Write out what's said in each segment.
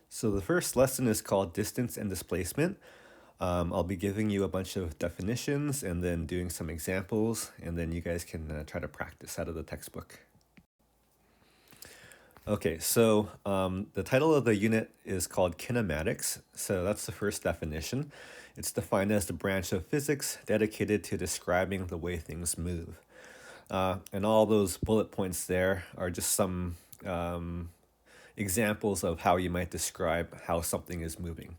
So the first lesson is called distance and displacement. I'll be giving you a bunch of definitions and then doing some examples, and then you guys can try to practice out of the textbook. Okay, so the title of the unit is called kinematics. So that's the first definition. It's defined as the branch of physics dedicated to describing the way things move. And all those bullet points there are just some examples of how you might describe how something is moving.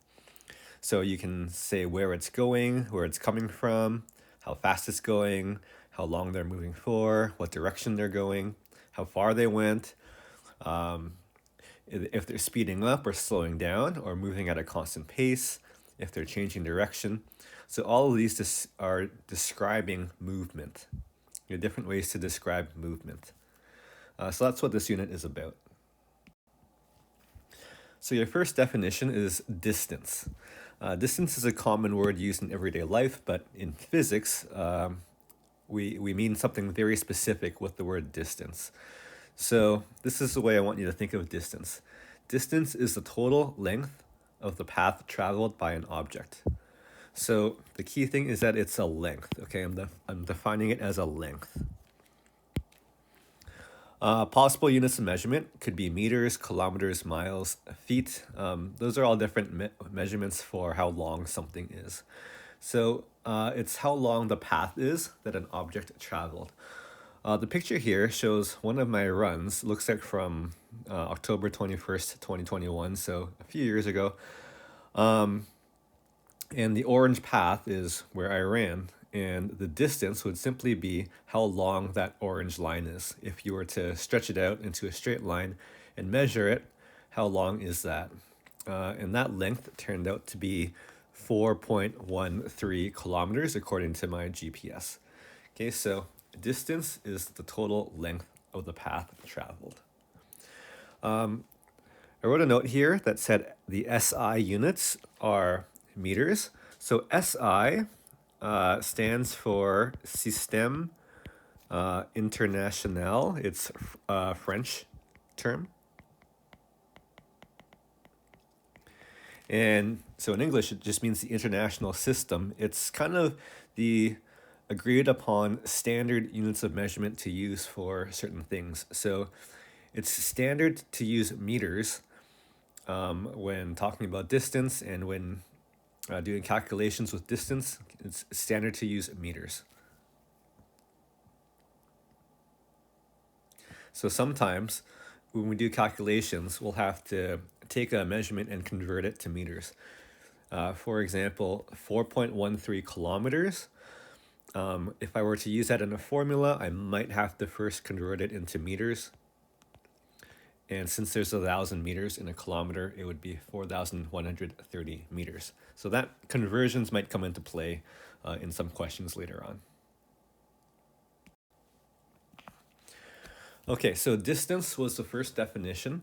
So you can say where it's going, where it's coming from, how fast it's going, how long they're moving for, what direction they're going, how far they went, if they're speeding up or slowing down or moving at a constant pace, if they're changing direction. So all of these are describing movement. There are different ways to describe movement. So that's what this unit is about. So your first definition is distance. Distance is a common word used in everyday life, but in physics, we mean something very specific with the word distance. So this is the way I want you to think of distance. Distance is the total length of the path traveled by an object. So the key thing is that it's a length, okay? I'm defining it as a length. Possible units of measurement could be meters, kilometers, miles, feet. Those are all different measurements for how long something is. So it's how long the path is that an object traveled. The picture here shows one of my runs. Looks like from October 21st, 2021, so a few years ago. And the orange path is where I ran. And the distance would simply be how long that orange line is. If you were to stretch it out into a straight line and measure it, how long is that? And that length turned out to be 4.13 kilometers according to my GPS. Okay, so distance is the total length of the path traveled. I wrote a note here that said the SI units are meters. So SI stands for Système International. It's a French term. And so in English, it just means the international system. It's kind of the agreed upon standard units of measurement to use for certain things. So it's standard to use meters when talking about distance, and when doing calculations with distance, it's standard to use meters. So sometimes when we do calculations, we'll have to take a measurement and convert it to meters. For example, 4.13 kilometers. If I were to use that in a formula, I might have to first convert it into meters. And since there's 1,000 meters in a kilometer, it would be 4,130 meters. So that conversions might come into play in some questions later on. Okay, so distance was the first definition.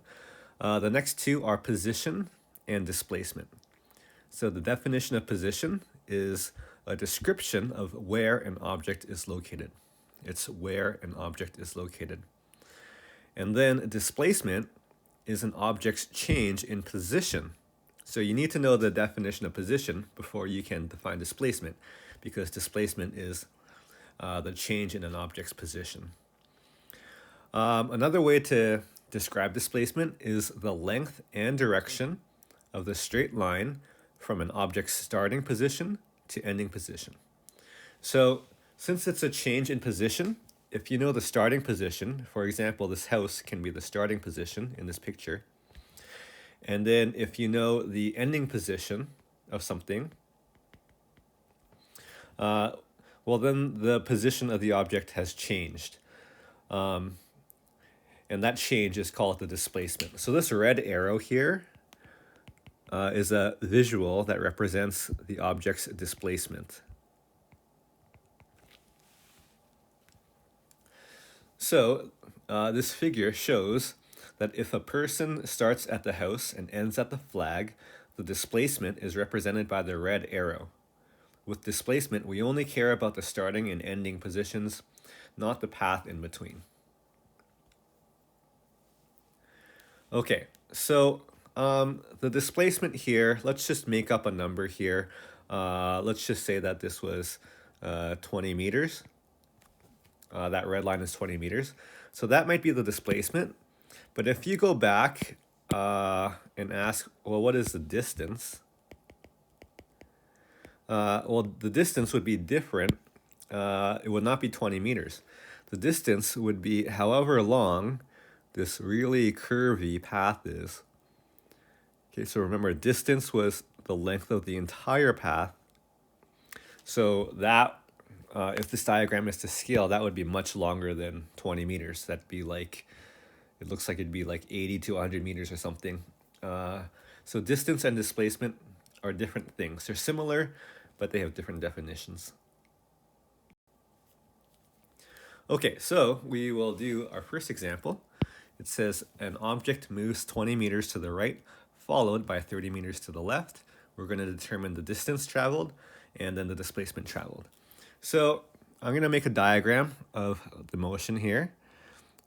The next two are position and displacement. So the definition of position is a description of where an object is located. It's where an object is located. And then displacement is an object's change in position. So you need to know the definition of position before you can define displacement, because displacement is the change in an object's position. Another way to describe displacement is the length and direction of the straight line from an object's starting position to ending position. So since it's a change in position, if you know the starting position, for example, this house can be the starting position in this picture. And then if you know the ending position of something, well, then the position of the object has changed. And that change is called the displacement. So this red arrow here is a visual that represents the object's displacement. So this figure shows that if a person starts at the house and ends at the flag, the displacement is represented by the red arrow. With displacement, we only care about the starting and ending positions, not the path in between. Okay, so The displacement here, let's just make up a number here. Let's just say that this was 20 meters. That red line is 20 meters. So that might be the displacement. But if you go back and ask, well, what is the distance? Well, the distance would be different. It would not be 20 meters. The distance would be however long this really curvy path is. Okay, so remember, distance was the length of the entire path. So that, if this diagram is to scale, that would be much longer than 20 meters. That'd be like, it looks like it'd be like 80 to 100 meters or something. So distance and displacement are different things. They're similar, but they have different definitions. Okay, so we will do our first example. It says an object moves 20 meters to the right, followed by 30 meters to the left. We're going to determine the distance traveled and then the displacement traveled. So I'm going to make a diagram of the motion here.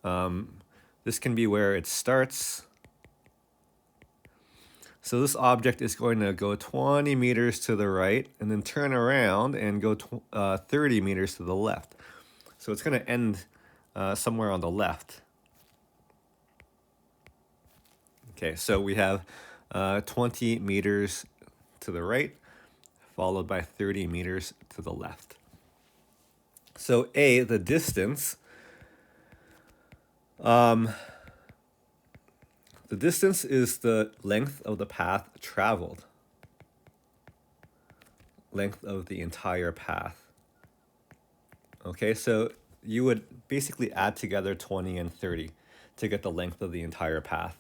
This can be where it starts. So this object is going to go 20 meters to the right and then turn around and go 30 meters to the left. So it's going to end somewhere on the left. Okay, so we have 20 meters to the right, followed by 30 meters to the left. So A, the distance. The distance is the length of the path traveled. Length of the entire path. Okay, so you would basically add together 20 and 30 to get the length of the entire path.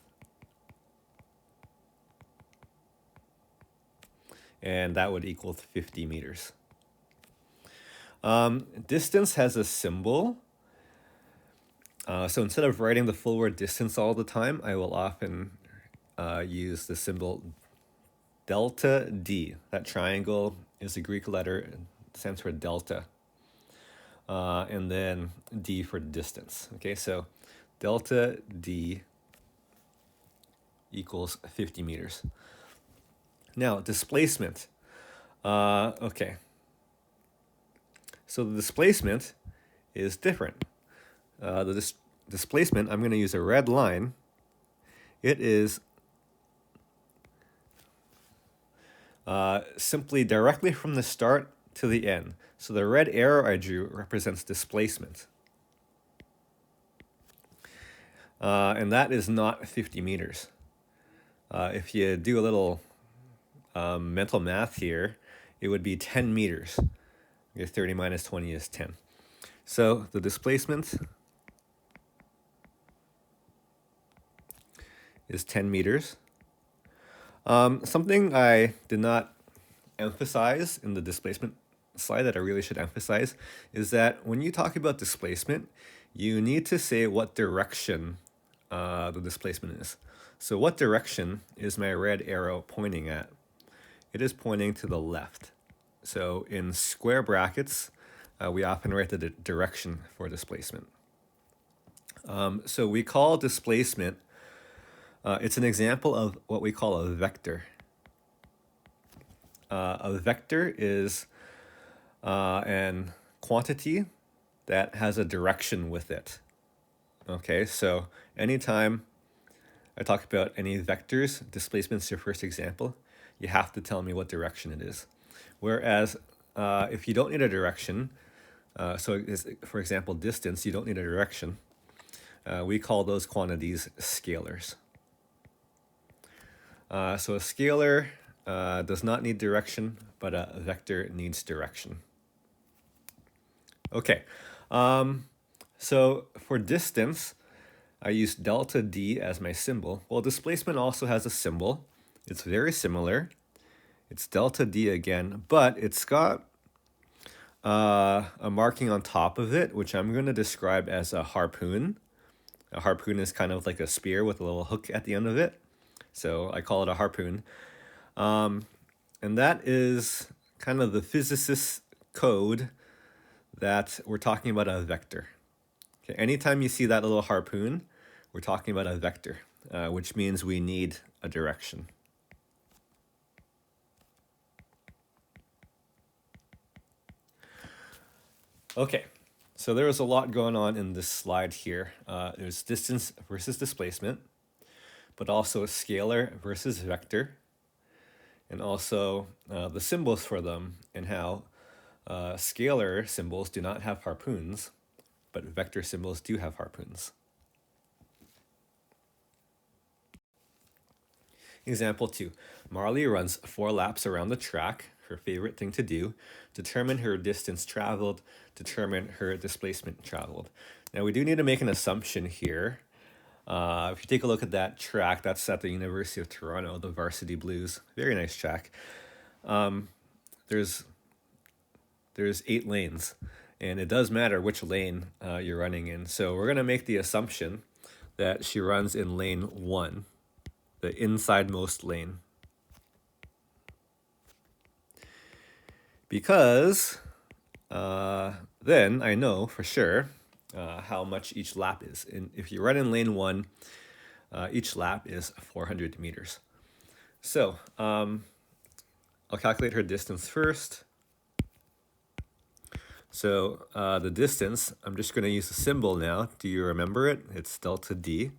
And that would equal 50 meters. Distance has a symbol. So instead of writing the full word distance all the time, I will often use the symbol delta D. That triangle is a Greek letter, it stands for delta. And then D for distance. Okay, so delta D equals 50 meters. Now, displacement. Okay. So the displacement is different. The displacement, I'm going to use a red line. It is simply directly from the start to the end. So the red arrow I drew represents displacement. And that is not 50 meters. If you do a little mental math here, it would be 10 meters. Okay, 30 minus 20 is 10. So the displacement is 10 meters. Something I did not emphasize in the displacement slide that I really should emphasize is that when you talk about displacement, you need to say what direction the displacement is. So what direction is my red arrow pointing at? It is pointing to the left. So in square brackets, we often write the direction for displacement. So we call displacement, it's an example of what we call a vector. A vector is an quantity that has a direction with it. Okay, so anytime I talk about any vectors, displacement's your first example, you have to tell me what direction it is. Whereas if you don't need a direction, for example, distance, you don't need a direction, we call those quantities scalars. So a scalar does not need direction, but a vector needs direction. Okay, so for distance, I use delta D as my symbol. Well, displacement also has a symbol. It's very similar. It's delta D again, but it's got a marking on top of it, which I'm going to describe as a harpoon. A harpoon is kind of like a spear with a little hook at the end of it. So I call it a harpoon. And that is kind of the physicist's code that we're talking about a vector. Okay, anytime you see that little harpoon, we're talking about a vector, which means we need a direction. Okay, so there was a lot going on in this slide here. There's distance versus displacement, but also scalar versus vector, and also the symbols for them and how scalar symbols do not have harpoons, but vector symbols do have harpoons. Example 2. Marley runs 4 laps around the track, her favorite thing to do. Determine her distance traveled, determine her displacement traveled. Now we do need to make an assumption here. If you take a look at that track, that's at the University of Toronto, the Varsity Blues. Very nice track. There's 8 lanes, and it does matter which lane you're running in. So we're going to make the assumption that she runs in lane 1, the insidemost lane. Because then I know for sure how much each lap is. And if you run in lane 1, each lap is 400 meters. So I'll calculate her distance first. So the distance, I'm just going to use a symbol now. Do you remember it? It's delta D.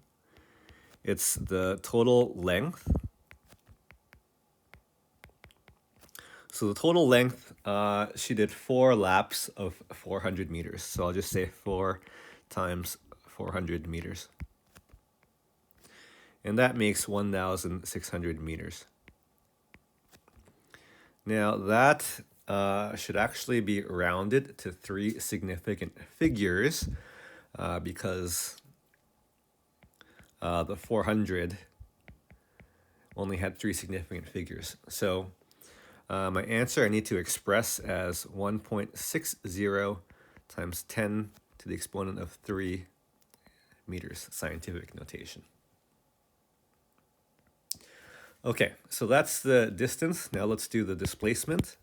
It's the total length. So the total length, she did 4 laps of 400 meters. So I'll just say 4 times 400 meters. And that makes 1,600 meters. Now that should actually be rounded to 3 significant figures because the 400 only had 3 significant figures. So my answer I need to express as 1.60 times 10 to the exponent of 3 meters, scientific notation. Okay, so that's the distance. Now let's do the displacement.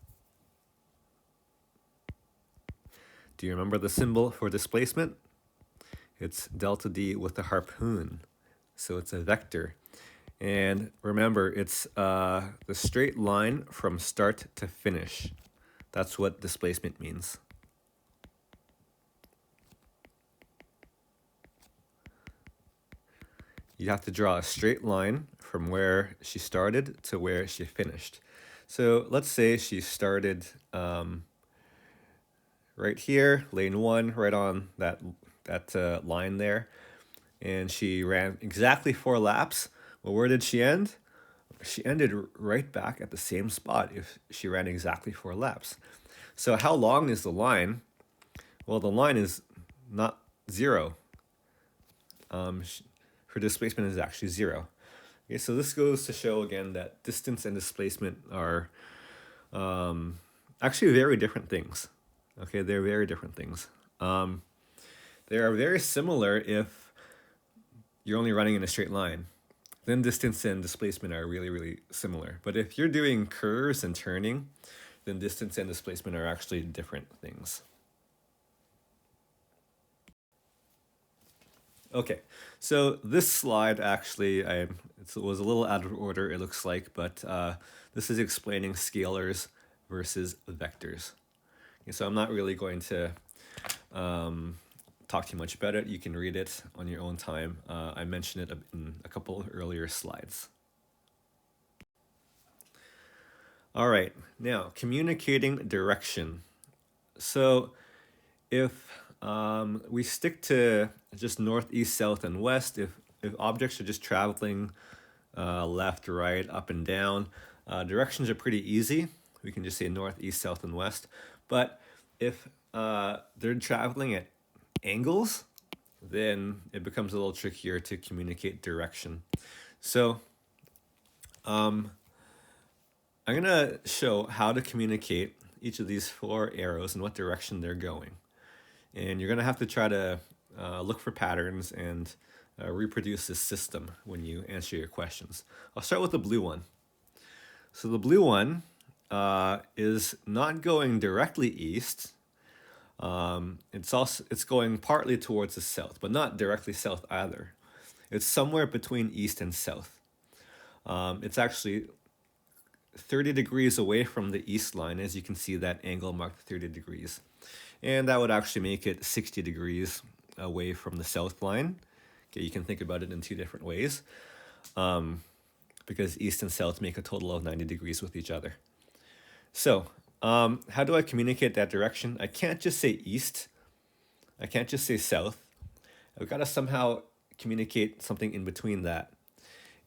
Do you remember the symbol for displacement? It's delta D with a harpoon. So it's a vector. And remember, it's the straight line from start to finish. That's what displacement means. You have to draw a straight line from where she started to where she finished. So let's say she started right here, lane 1, right on that line there, and she ran exactly 4 laps. Well, where did she end? She ended right back at the same spot if she ran exactly 4 laps. So how long is the line? Well, the line is not 0. Her displacement is actually 0. Okay, so this goes to show again that distance and displacement are actually very different things. Okay, they're very different things. They are very similar if you're only running in a straight line. Then distance and displacement are really, really similar. But if you're doing curves and turning, then distance and displacement are actually different things. Okay, so this slide actually, it was a little out of order, it looks like, but this is explaining scalars versus vectors. Okay, so I'm not really going to talk too much about it. You can read it on your own time. I mentioned it in a couple earlier slides. All right, now communicating direction. So if we stick to just north, east, south, and west, if objects are just traveling left, right, up, and down, directions are pretty easy. We can just say north, east, south, and west. But if they're traveling at angles, then it becomes a little trickier to communicate direction. So I'm going to show how to communicate each of these 4 arrows and what direction they're going. And you're going to have to try to look for patterns and reproduce this system when you answer your questions. I'll start with the blue one. So the blue one is not going directly east. It's going partly towards the south, but not directly south either. It's somewhere between east and south. It's actually 30 degrees away from the east line, as you can see that angle marked 30 degrees. And that would actually make it 60 degrees away from the south line. Okay, you can think about it in two different ways, because east and south make a total of 90 degrees with each other. So how do I communicate that direction? I can't just say east. I can't just say south. I've got to somehow communicate something in between that.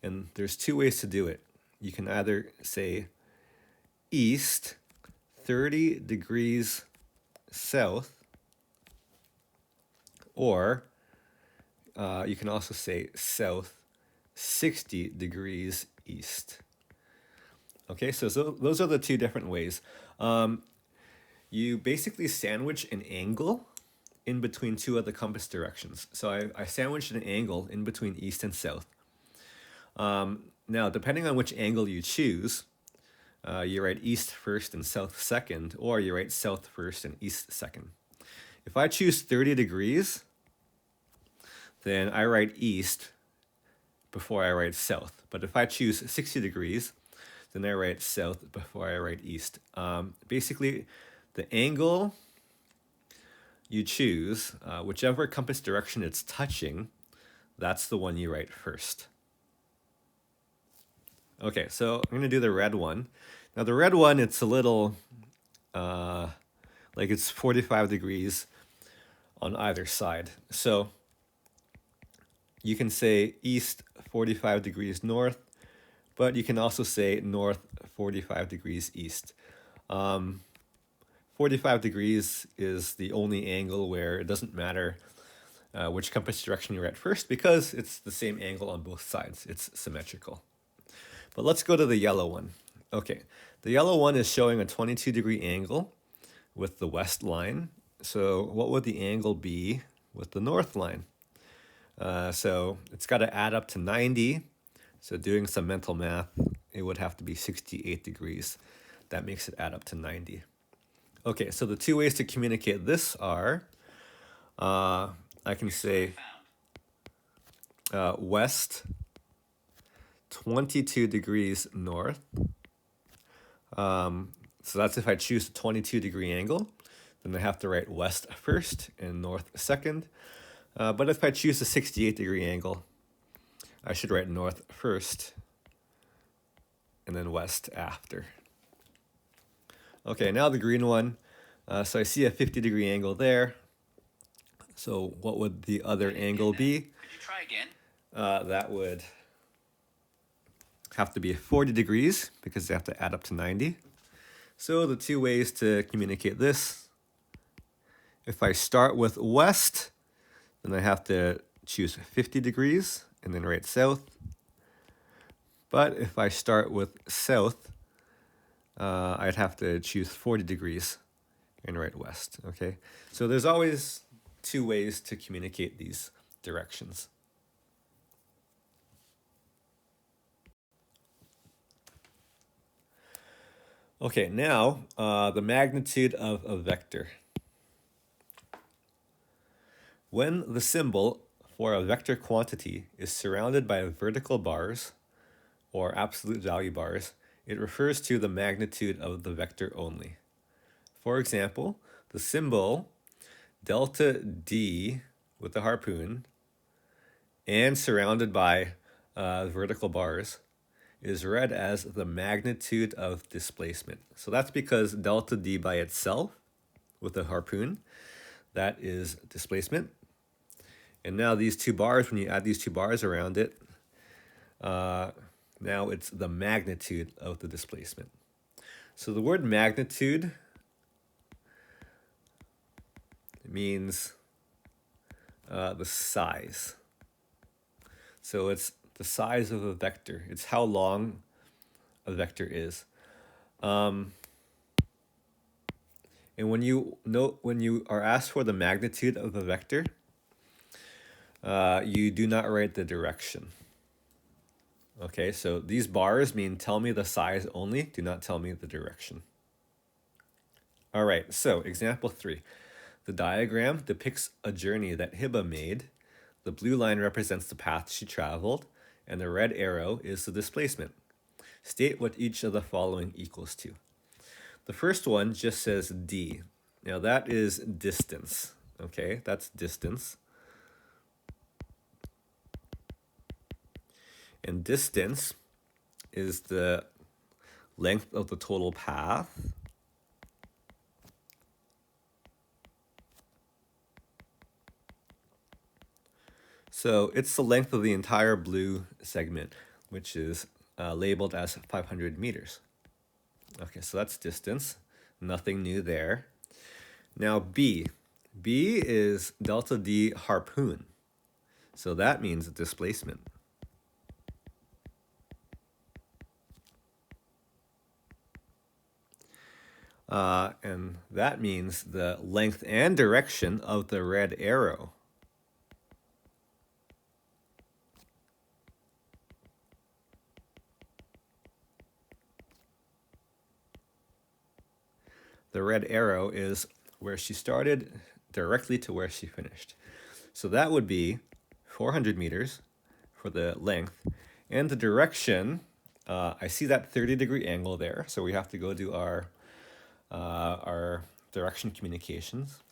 And there's two ways to do it. You can either say east 30 degrees south, or you can also say south 60 degrees east. Okay, so those are the two different ways. You basically sandwich an angle in between two of the compass directions. So I sandwiched an angle in between east and south. Now, depending on which angle you choose, you write east first and south second, or you write south first and east second. If I choose 30 degrees, then I write east before I write south. But if I choose 60 degrees, then I write south before I write east. Basically, the angle you choose, whichever compass direction it's touching, that's the one you write first. Okay, so I'm going to do the red one. Now the red one, it's a little, like it's 45 degrees on either side. So you can say east 45 degrees north, but you can also say north 45 degrees east. 45 degrees is the only angle where it doesn't matter which compass direction you're at first, because it's the same angle on both sides. It's symmetrical. But let's go to the yellow one. Okay, the yellow one is showing a 22-degree angle with the west line. So what would the angle be with the north line? So it's got to add up to 90. So doing some mental math, it would have to be 68 degrees. That makes it add up to 90. Okay, so the two ways to communicate this are, I can say west 22 degrees north. So that's if I choose a 22-degree angle, then I have to write west first and north second. But if I choose a 68-degree angle, I should write north first and then west after. Okay, now the green one. So I see a 50-degree angle there. So what would the other angle be? Could you try again? That would have to be 40 degrees because they have to add up to 90. So the two ways to communicate this, if I start with west, then I have to choose 50 degrees and then write south. But if I start with south, I'd have to choose 40 degrees and write west, okay? So there's always two ways to communicate these directions. Okay, now the magnitude of a vector. When the symbol for a vector quantity is surrounded by vertical bars, or absolute value bars, it refers to the magnitude of the vector only. For example, the symbol delta D with the harpoon and surrounded by vertical bars is read as the magnitude of displacement. So that's because delta D by itself with the harpoon, that is displacement. And now these two bars, when you add these two bars around it, now it's the magnitude of the displacement. So the word magnitude means the size. So it's the size of a vector. It's how long a vector is. And when you are asked for the magnitude of a vector, you do not write the direction. Okay, so these bars mean tell me the size only, do not tell me the direction. All right, so example 3. The diagram depicts a journey that Hiba made. The blue line represents the path she traveled, and the red arrow is the displacement. State what each of the following equals to. The first one just says d. Now that is distance. Okay, that's distance. And distance is the length of the total path so it's the length of the entire blue segment, which is labeled as 500 meters. Okay, so that's distance. Nothing new there. Now B. B is delta D harpoon. So that means displacement. And that means the length and direction of the red arrow. The red arrow is where she started directly to where she finished. So that would be 400 meters for the length. And the direction, I see that 30-degree angle there. So we have to go do our direction communications.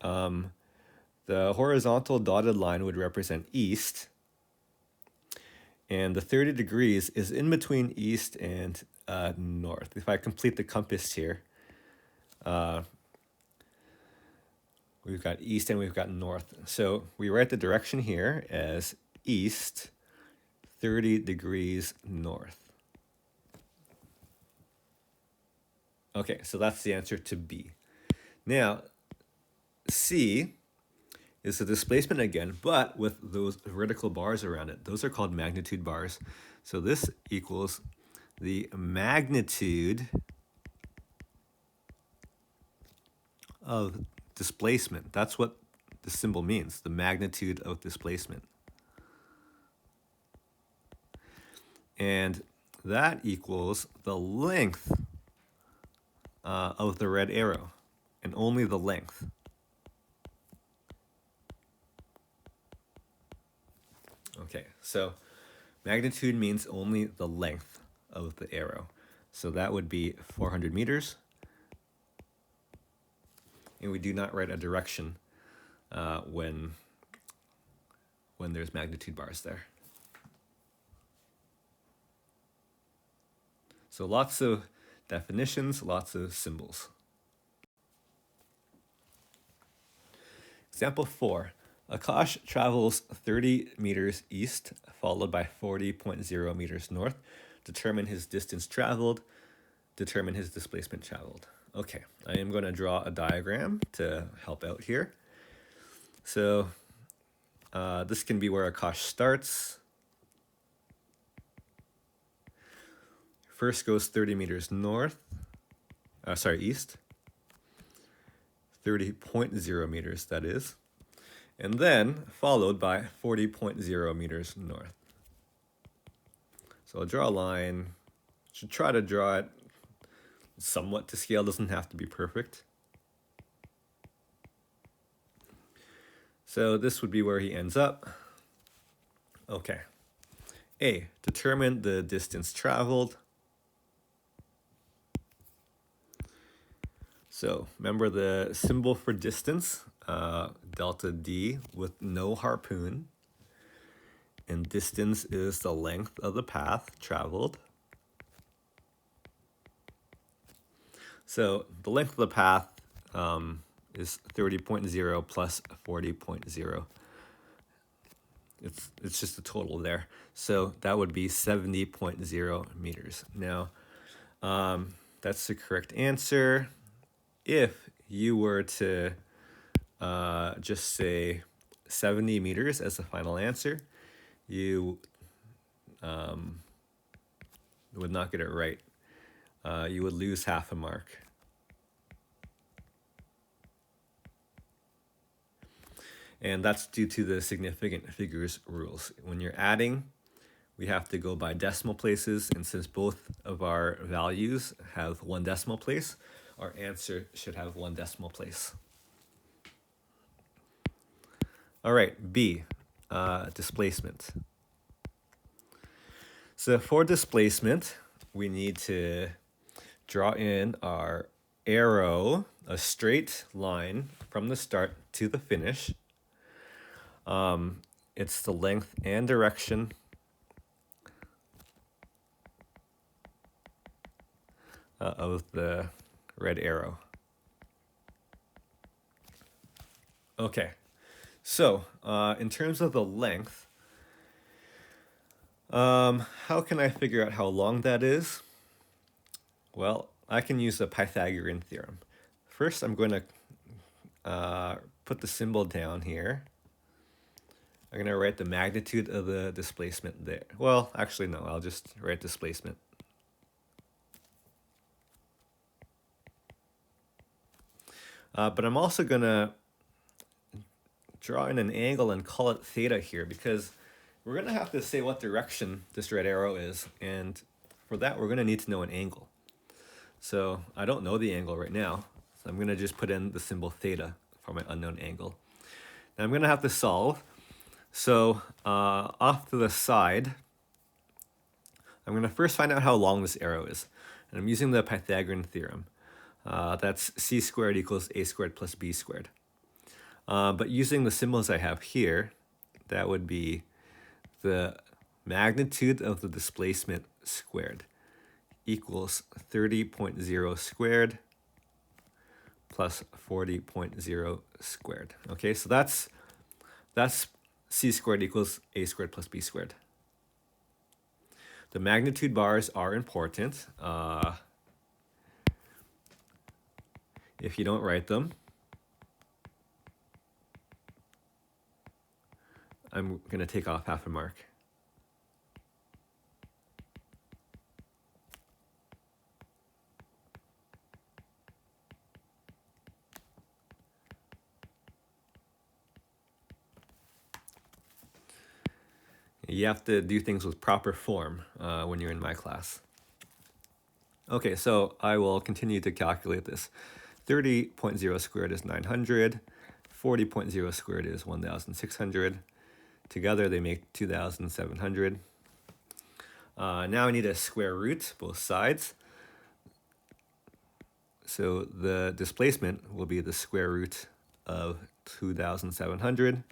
The horizontal dotted line would represent east. And the 30 degrees is in between east and north. If I complete the compass here, we've got east and we've got north. So we write the direction here as east, 30 degrees north. Okay, so that's the answer to B. Now, C is the displacement again, but with those vertical bars around it. Those are called magnitude bars. So this equals the magnitude of displacement. That's what the symbol means, the magnitude of displacement. And that equals the length of the red arrow, and only the length. Okay, so magnitude means only the length of the arrow. So that would be 400 meters. And we do not write a direction when there's magnitude bars there. So lots of definitions, lots of symbols. Example 4. Akash travels 30 meters east, followed by 40.0 meters north. Determine his distance traveled. Determine his displacement traveled. Okay, I am going to draw a diagram to help out here. So this can be where Akash starts. First goes 30 meters east. 30.0 meters, that is. And then followed by 40.0 meters north. So I'll draw a line. Should try to draw it somewhat to scale, doesn't have to be perfect. So this would be where he ends up. Okay. A, determine the distance traveled. So remember the symbol for distance, delta D with no harpoon. And distance is the length of the path traveled. So the length of the path is 30.0 plus 40.0. It's just a total there. So that would be 70.0 meters. Now, that's the correct answer. If you were to just say 70 meters as the final answer, you would not get it right. You would lose half a mark. And that's due to the significant figures rules. When you're adding, we have to go by decimal places, and since both of our values have one decimal place, our answer should have one decimal place. All right, B, displacement. So for displacement, we need to draw in our arrow, a straight line from the start to the finish. It's the length and direction of the red arrow. Okay, so in terms of the length, how can I figure out how long that is? Well, I can use the Pythagorean theorem. First, I'm going to put the symbol down here. I'm going to write the magnitude of the displacement there. Well, actually, no, I'll just write displacement. But I'm also going to draw in an angle and call it theta here, because we're going to have to say what direction this red arrow is. And for that, we're going to need to know an angle. So I don't know the angle right now. So I'm going to just put in the symbol theta for my unknown angle. Now I'm going to have to solve. So off to the side, I'm going to first find out how long this arrow is. And I'm using the Pythagorean theorem. That's c squared equals a squared plus b squared. But using the symbols I have here, that would be the magnitude of the displacement squared equals 30.0 squared plus 40.0 squared. Okay, so that's c squared equals a squared plus b squared. The magnitude bars are important. If you don't write them, I'm going to take off half a mark. You have to do things with proper form when you're in my class. Okay, so I will continue to calculate this. 30.0 squared is 900. 40.0 squared is 1,600. Together they make 2,700. Now I need a square root both sides. So the displacement will be the square root of 2,700.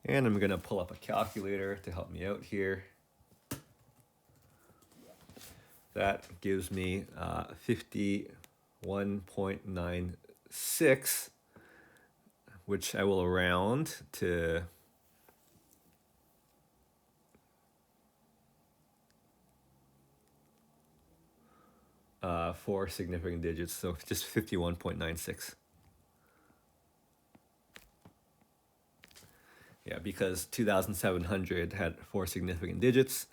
And I'm going to pull up a calculator to help me out here. That gives me 51.96, which I will round to 4 significant digits, so just 51.96. Yeah, because 2,700 had 4 significant digits,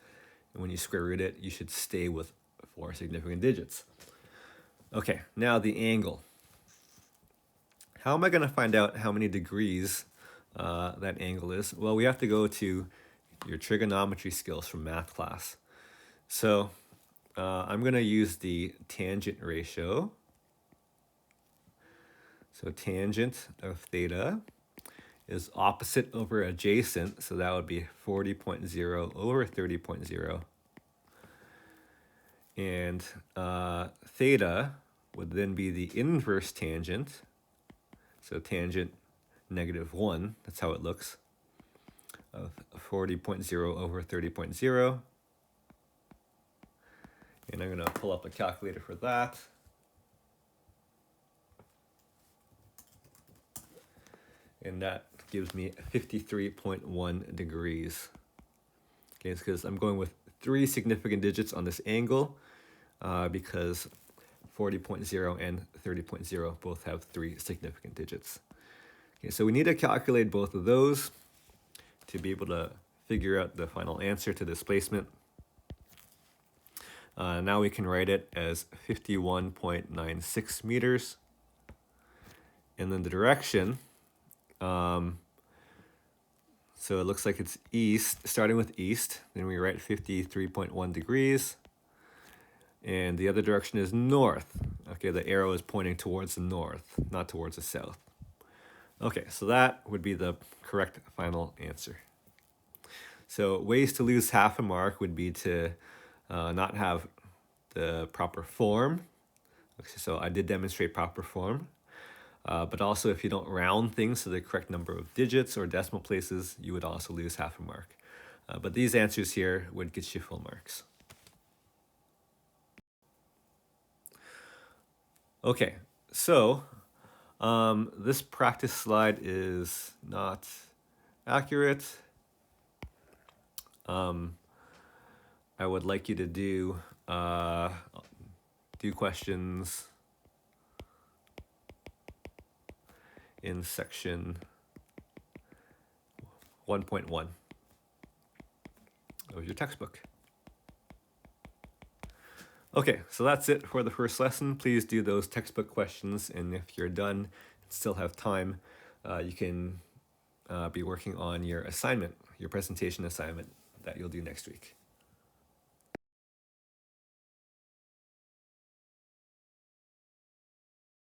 and when you square root it, you should stay with 4 significant digits. Okay, now the angle. How am I going to find out how many degrees that angle is? Well, we have to go to your trigonometry skills from math class. So I'm going to use the tangent ratio. So tangent of theta is opposite over adjacent, so that would be 40.0 over 30.0. And theta would then be the inverse tangent, so tangent -1, that's how it looks, of 40.0 over 30.0. And I'm going to pull up a calculator for that. And that gives me 53.1 degrees. Okay, it's because I'm going with 3 significant digits on this angle because 40.0 and 30.0 both have 3 significant digits. Okay, so we need to calculate both of those to be able to figure out the final answer to displacement. Now we can write it as 51.96 meters. And then the direction, so it looks like it's east, starting with east. Then we write 53.1 degrees. And the other direction is north. Okay, the arrow is pointing towards the north, not towards the south. Okay, so that would be the correct final answer. So ways to lose half a mark would be to not have the proper form. Okay, so I did demonstrate proper form. But also, if you don't round things to the correct number of digits or decimal places, you would also lose half a mark. But these answers here would get you full marks. Okay, so this practice slide is not accurate. I would like you to do questions in section 1.1 of your textbook. Okay, so that's it for the first lesson. Please do those textbook questions, and if you're done and still have time, you can be working on your assignment, your presentation assignment that you'll do next week.